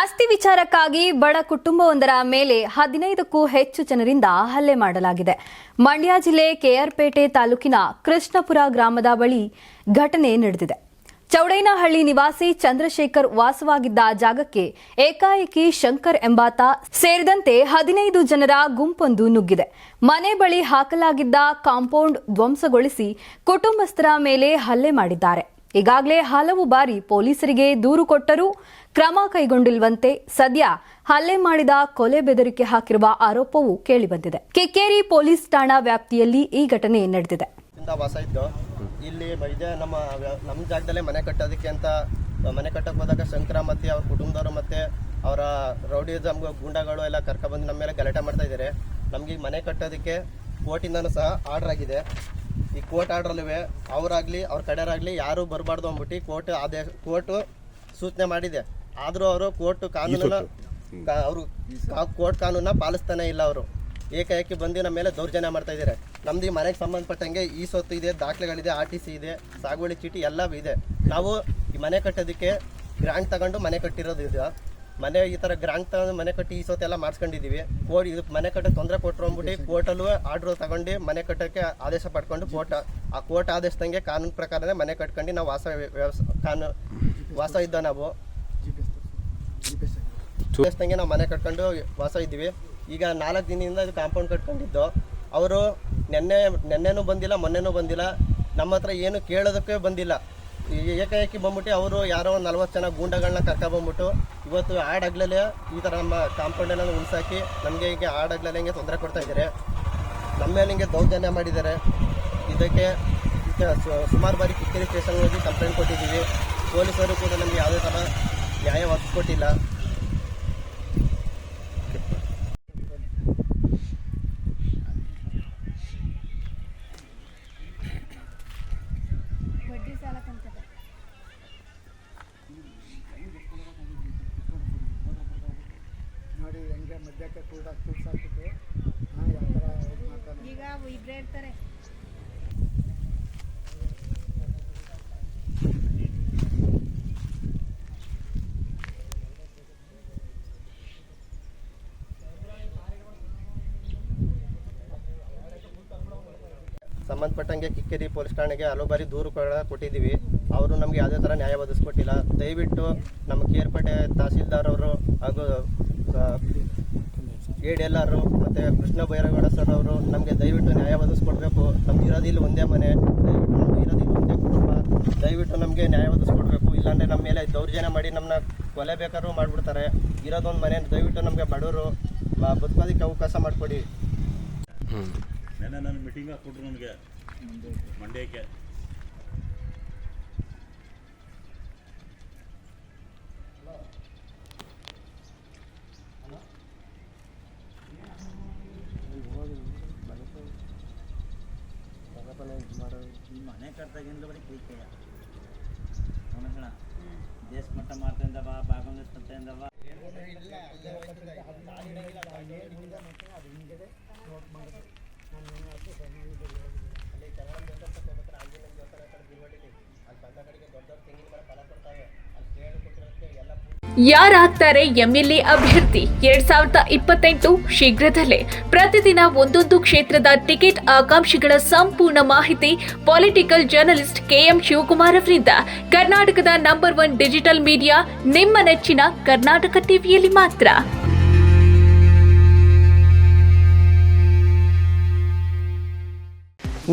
ಆಸ್ತಿ ವಿಚಾರಕ್ಕಾಗಿ ಬಡ ಕುಟುಂಬವೊಂದರ ಮೇಲೆ 15ಕ್ಕೂ ಹೆಚ್ಚು ಜನರಿಂದ ಹಲ್ಲೆ ಮಾಡಲಾಗಿದೆ. ಮಂಡ್ಯ ಜಿಲ್ಲೆ ಕೆಆರ್ಪೇಟೆ ತಾಲೂಕಿನ ಕೃಷ್ಣಪುರ ಗ್ರಾಮದ ಬಳಿ ಘಟನೆ ನಡೆದಿದೆ. ಚೌಡೇನಹಳ್ಳಿ ನಿವಾಸಿ ಚಂದ್ರಶೇಖರ್ ವಾಸವಾಗಿದ್ದ ಜಾಗಕ್ಕೆ ಏಕಾಏಕಿ ಶಂಕರ್ ಎಂಬಾತ ಸೇರಿದಂತೆ 15 ಜನರ ಗುಂಪೊಂದು ನುಗ್ಗಿದೆ. ಮನೆ ಬಳಿ ಹಾಕಲಾಗಿದ್ದ ಕಾಂಪೌಂಡ್ ಧ್ವಂಸಗೊಳಿಸಿ ಕುಟುಂಬಸ್ಥರ ಮೇಲೆ ಹಲ್ಲೆ ಮಾಡಿದ್ದಾರೆ. ಈಗಾಗಲೇ ಹಲವು ಬಾರಿ ಪೊಲೀಸರಿಗೆ ದೂರು ಕೊಟ್ಟರೂ ಕ್ರಮ ಕೈಗೊಂಡಿಲ್ವಂತೆ ಸದ್ಯ ಹಲ್ಲೆ ಮಾಡಿದ ಕೊಲೆ ಬೆದರಿಕೆ ಹಾಕಿರುವ ಆರೋಪವೂ ಕೇಳಿಬಂದಿದೆ. ಕೆಕ್ಕೇರಿ ಪೊಲೀಸ್ ಠಾಣಾ ವ್ಯಾಪ್ತಿಯಲ್ಲಿ ಈ ಘಟನೆ ನಡೆದಿದೆ. ಇಲ್ಲಿ ನಮ್ಮ ಜಾಗದಲ್ಲೇ ಮನೆ ಕಟ್ಟೋದಕ್ಕೆ ಅಂತ ಮನೆ ಕಟ್ಟಕ್ಕೆ ಹೋದಾಗ ಶಂಕರ ಮತ್ತೆ ಅವ್ರ ಕುಟುಂಬದವರು ಮತ್ತೆ ಅವರ ರೌಡಿಸಮ್ ಗೂಂಡಾಗಳು ಎಲ್ಲ ಕರ್ಕೊಬಂದು ನಮ್ಮ ಮೇಲೆ ಗಲಾಟೆ ಮಾಡ್ತಾ ಇದ್ದಾರೆ. ನಮ್ಗೆ ಮನೆ ಕಟ್ಟೋದಕ್ಕೆ ಕೋರ್ಟಿಂದನೂ ಸಹ ಆರ್ಡರ್ ಆಗಿದೆ. ಈ ಕೋರ್ಟ್ ಆರ್ಡ್ರಲ್ಲೂ ಅವರಾಗಲಿ ಅವ್ರ ಕಡೆಯವರಾಗಲಿ ಯಾರೂ ಬರಬಾರ್ದು ಅಂದ್ಬಿಟ್ಟು ಕೋರ್ಟ್ ಸೂಚನೆ ಮಾಡಿದೆ. ಆದರೂ ಅವರು ಕೋರ್ಟ್ ಕಾನೂನನ್ನ ಪಾಲಿಸ್ತಾನೆ ಇಲ್ಲ. ಅವರು ಏಕಾಏಕಿ ಬಂದು ನಮ್ಮ ಮೇಲೆ ದೌರ್ಜನ್ಯ ಮಾಡ್ತಾ ಇದ್ದಾರೆ. ನಮ್ದು ಈ ಮನೆಗೆ ಸಂಬಂಧಪಟ್ಟಂಗೆ ಈ ಸೊತ್ತು ಇದೆ, ದಾಖಲೆಗಳಿದೆ, RTC ಇದೆ, ಸಾಗುವಳಿ ಚೀಟಿ ಎಲ್ಲ ಇದೆ. ನಾವು ಈ ಮನೆ ಕಟ್ಟೋದಕ್ಕೆ ಗ್ರಾಂಟ್ ತಗೊಂಡು ಮನೆ ಕಟ್ಟಿರೋದು ಇದೆ. ಮನೆ ಈ ಥರ ಗ್ರಾಂಟ್ ತಗೊಂಡು ಮನೆ ಕಟ್ಟಿ ಈ ಸೊತ್ತೆಲ್ಲ ಮಾಡಿಸ್ಕೊಂಡಿದ್ದೀವಿ. ಇದು ಮನೆ ಕಟ್ಟೋಕ್ಕೆ ತೊಂದರೆ ಕೊಟ್ಟರು ಅಂದ್ಬಿಟ್ಟು ಕೋರ್ಟಲ್ಲೂ ಆರ್ಡ್ರ್ ತಗೊಂಡು ಮನೆ ಕಟ್ಟೋಕ್ಕೆ ಆದೇಶ ಪಡ್ಕೊಂಡು ಕೋರ್ಟ್ ಆದೇಶದಂಗೆ ಕಾನೂನು ಪ್ರಕಾರನೇ ಮನೆ ಕಟ್ಕೊಂಡು ನಾವು ವಾಸ ಇದ್ದೋ. ನಾವು ಆದೇಶದಂಗೆ ನಾವು ಮನೆ ಕಟ್ಕೊಂಡು ವಾಸ ಇದ್ದೀವಿ. ಈಗ 4 ದಿನದಿಂದ ಇದು ಕಾಂಪೌಂಡ್ ಕಟ್ಕೊಂಡಿದ್ದು. ಅವರು ನೆನ್ನೆನೂ ಬಂದಿಲ್ಲ, ಮೊನ್ನೆನೂ ಬಂದಿಲ್ಲ, ನಮ್ಮ ಹತ್ರ ಏನು ಕೇಳೋದಕ್ಕೆ ಬಂದಿಲ್ಲ. ಏಕಾಏಕಿ ಬಂದ್ಬಿಟ್ಟು ಅವರು ಯಾರೋ 40 ಜನ ಗೂಂಡಗಳನ್ನ ಕರ್ಕೊಬಂದ್ಬಿಟ್ಟು ಇವತ್ತು ಆಡಗ್ಲಲ್ಲೇ ಈ ಥರ ನಮ್ಮ ಕಾಂಪೌಂಡನ್ನು ಉಳಿಸಾಕಿ ನಮಗೆ ಈಗ ಆಡಗ್ಲಲ್ಲೇ ಹಿಂಗೆ ತೊಂದರೆ ಕೊಡ್ತಾ ಇದ್ದಾರೆ. ನಮ್ಮ ಮೇಲೆ ಹಿಂಗೆ ದೌರ್ಜನ್ಯ ಮಾಡಿದ್ದಾರೆ. ಇದಕ್ಕೆ ಸುಮಾರು ಬಾರಿ ಕಿಕ್ಕೇರಿ ಸ್ಟೇಷನ್ಗೆ ಹೋಗಿ ಕಂಪ್ಲೇಂಟ್ ಕೊಟ್ಟಿದ್ದೀವಿ. ಪೊಲೀಸರು ಕೂಡ ನಮಗೆ ಯಾವುದೇ ಥರ ನ್ಯಾಯ ಒದಗಿಸ್ಕೊಟ್ಟಿಲ್ಲ. ನೋಡಿ ಹೆಂಗೆ ಮಧ್ಯಕ್ಕೆ ಕೂಡ್ಸಾಕ್ಬಿಟ್ಟು ಯಾವ ಥರ ಇದು ಮಾಡ್ತಾನೆ. ಈಗ ಇಬ್ಬರೇ ಇರ್ತಾರೆ. ಸಂಬಂಧಪಟ್ಟಂಗೆ ಕಿಕ್ಕೇರಿ ಪೊಲೀಸ್ ಠಾಣೆಗೆ ಹಲವು ಬಾರಿ ದೂರು ಕೊಟ್ಟಿದ್ದೀವಿ. ಅವರು ನಮಗೆ ಯಾವುದೇ ಥರ ನ್ಯಾಯ ಒದಗಿಸ್ಕೊಟ್ಟಿಲ್ಲ. ದಯವಿಟ್ಟು ನಮ್ಮ ಕೆಆರ್ಪೇಟೆ ತಹಸೀಲ್ದಾರ್ ಅವರು ಹಾಗೂ ADLR ಮತ್ತು ಕೃಷ್ಣ ಬೈರೇಗೌಡ ಸರ್ ಅವರು ನಮಗೆ ದಯವಿಟ್ಟು ನ್ಯಾಯ ಒದಗಿಸ್ಕೊಡ್ಬೇಕು. ನಮ್ಗೆ ಇರೋದಿಲ್ಲ ಒಂದೇ ಮನೆ, ದಯವಿಟ್ಟು ನಮ್ಗೆ ಇರೋದಿಲ್ಲ ಒಂದೇ ಕುಟುಂಬ, ದಯವಿಟ್ಟು ನಮಗೆ ನ್ಯಾಯ ಒದಗಿಸ್ಕೊಡ್ಬೇಕು. ಇಲ್ಲಾಂದರೆ ನಮ್ಮ ಮೇಲೆ ದೌರ್ಜನ್ಯ ಮಾಡಿ ನಮ್ಮನ್ನ ಕೊಲೆ ಬೇಕಾದ್ರೂ ಮಾಡಿಬಿಡ್ತಾರೆ. ಇರೋದೊಂದು ಮನೆ, ದಯವಿಟ್ಟು ನಮಗೆ ಬಡವರು ಬದುಕೋದಕ್ಕೆ ಅವಕಾಶ ಮಾಡಿಕೊಡಿ. ನನ್ನ ಮೀಟಿಂಗ್ ಕೊಟ್ಟರು ನನಗೆ ಮಂಡ್ಯಕ್ಕೆ. ಮನೆ ಕಟ್ಟಾಗಿಂದ ಬರೀ ಕೈಕಯ್ಯ ಅವನ ದೇಶ ಮಟ್ಟ ಮಾಡ್ತಾಯಿಂದ ಬಾಗಂಗ ತಂತೆಯಿಂದ ಯಾರಾಗ್ತಾರೆ MLA ಅಭ್ಯರ್ಥಿ 2028 ಶೀಘ್ರದಲ್ಲೇ. ಪ್ರತಿದಿನ ಒಂದೊಂದು ಕ್ಷೇತ್ರದ ಟಿಕೆಟ್ ಆಕಾಂಕ್ಷಿಗಳ ಸಂಪೂರ್ಣ ಮಾಹಿತಿ ಪೊಲಿಟಿಕಲ್ ಜರ್ನಲಿಸ್ಟ್ KM ಶಿವಕುಮಾರ್ ಅವರಿಂದ. ಕರ್ನಾಟಕದ ನಂಬರ್ 1 ಡಿಜಿಟಲ್ ಮೀಡಿಯಾ ನಿಮ್ಮ ನೆಚ್ಚಿನ ಕರ್ನಾಟಕ ಟಿವಿಯಲ್ಲಿ ಮಾತ್ರ.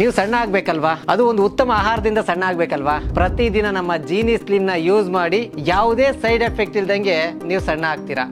ನೀವು ಸಣ್ಣ ಆಗ್ಬೇಕಲ್ವಾ? ಅದು ಒಂದು ಉತ್ತಮ ಆಹಾರದಿಂದ ಸಣ್ಣ ಆಗ್ಬೇಕಲ್ವಾ? ಪ್ರತಿದಿನ ನಮ್ಮ ಜೀನಿ ಸ್ಲಿಮ್ ನ ಯೂಸ್ ಮಾಡಿ ಯಾವುದೇ ಸೈಡ್ ಎಫೆಕ್ಟ್ ಇಲ್ದಂಗೆ ನೀವು ಸಣ್ಣ ಆಗ್ತೀರಾ.